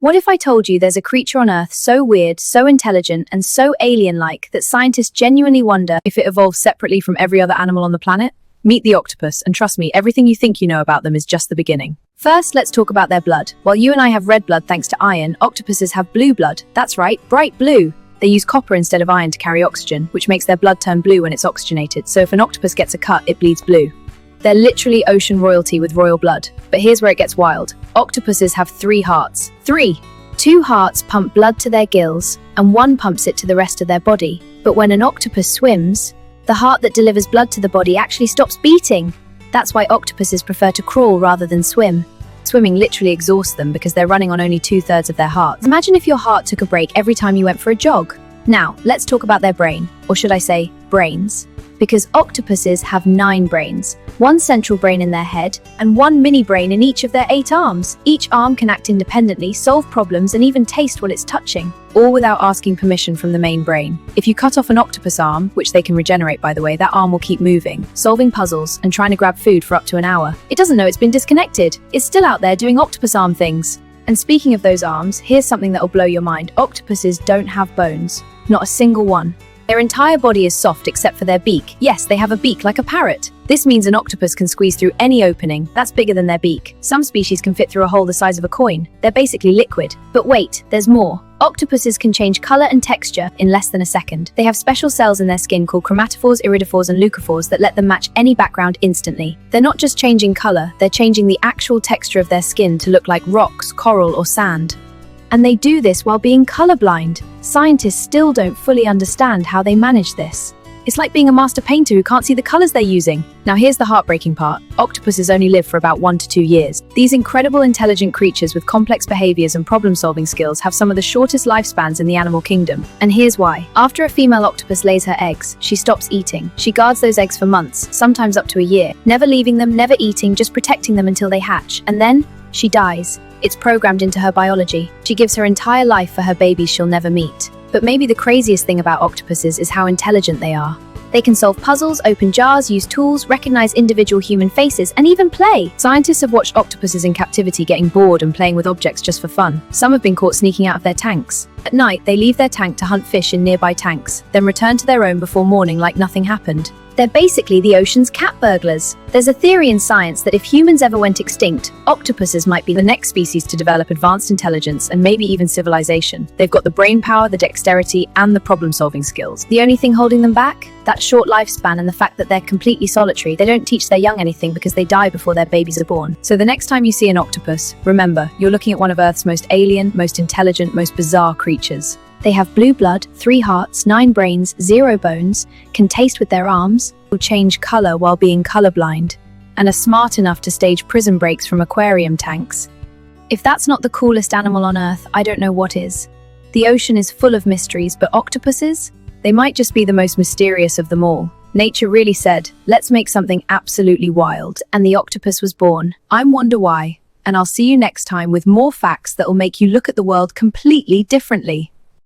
What if I told you there's a creature on Earth so weird, so intelligent, and so alien-like that scientists genuinely wonder if it evolved separately from every other animal on the planet? Meet the octopus, and trust me, everything you think you know about them is just the beginning. First, let's talk about their blood. While you and I have red blood thanks to iron, octopuses have blue blood. That's right, bright blue. They use copper instead of iron to carry oxygen, which makes their blood turn blue when it's oxygenated, so if an octopus gets a cut, it bleeds blue. They're literally ocean royalty with royal blood. But here's where it gets wild. Octopuses have 3 hearts. 3! 2 hearts pump blood to their gills, and 1 pumps it to the rest of their body. But when an octopus swims, the heart that delivers blood to the body actually stops beating. That's why octopuses prefer to crawl rather than swim. Swimming literally exhausts them because they're running on only 2/3 of their hearts. Imagine if your heart took a break every time you went for a jog. Now, let's talk about their brain, or should I say, brains. Because octopuses have 9 brains, 1 central brain in their head, and 1 mini brain in each of their 8 arms. Each arm can act independently, solve problems, and even taste what it's touching, all without asking permission from the main brain. If you cut off an octopus arm, which they can regenerate by the way, that arm will keep moving, solving puzzles, and trying to grab food for up to an hour. It doesn't know it's been disconnected. It's still out there doing octopus arm things. And speaking of those arms, here's something that'll blow your mind. Octopuses don't have bones. Not a single one. Their entire body is soft except for their beak. Yes, they have a beak like a parrot. This means an octopus can squeeze through any opening that's bigger than their beak. Some species can fit through a hole the size of a coin. They're basically liquid. But wait, there's more. Octopuses can change color and texture in less than a second. They have special cells in their skin called chromatophores, iridophores, and leucophores that let them match any background instantly. They're not just changing color, they're changing the actual texture of their skin to look like rocks, coral, or sand. And they do this while being colorblind. Scientists still don't fully understand how they manage this. It's like being a master painter who can't see the colors they're using. Now here's the heartbreaking part. Octopuses only live for about 1 to 2 years. These incredible intelligent creatures with complex behaviors and problem-solving skills have some of the shortest lifespans in the animal kingdom. And here's why. After a female octopus lays her eggs, she stops eating. She guards those eggs for months, sometimes up to a year, never leaving them, never eating, just protecting them until they hatch. And then she dies. It's programmed into her biology. She gives her entire life for her babies she'll never meet. But maybe the craziest thing about octopuses is how intelligent they are. They can solve puzzles, open jars, use tools, recognize individual human faces, and even play. Scientists have watched octopuses in captivity getting bored and playing with objects just for fun. Some have been caught sneaking out of their tanks. At night, they leave their tank to hunt fish in nearby tanks, then return to their own before morning like nothing happened. They're basically the ocean's cat burglars. There's a theory in science that if humans ever went extinct, octopuses might be the next species to develop advanced intelligence and maybe even civilization. They've got the brain power, the dexterity, and the problem-solving skills. The only thing holding them back? That short lifespan and the fact that they're completely solitary. They don't teach their young anything because they die before their babies are born. So the next time you see an octopus, remember, you're looking at one of Earth's most alien, most intelligent, most bizarre creatures. They have blue blood, 3 hearts, 9 brains, 0 bones, can taste with their arms, will change color while being colorblind, and are smart enough to stage prison breaks from aquarium tanks. If that's not the coolest animal on Earth, I don't know what is. The ocean is full of mysteries, but octopuses? They might just be the most mysterious of them all. Nature really said, let's make something absolutely wild, and the octopus was born. I'm Wonder Why, and I'll see you next time with more facts that will make you look at the world completely differently.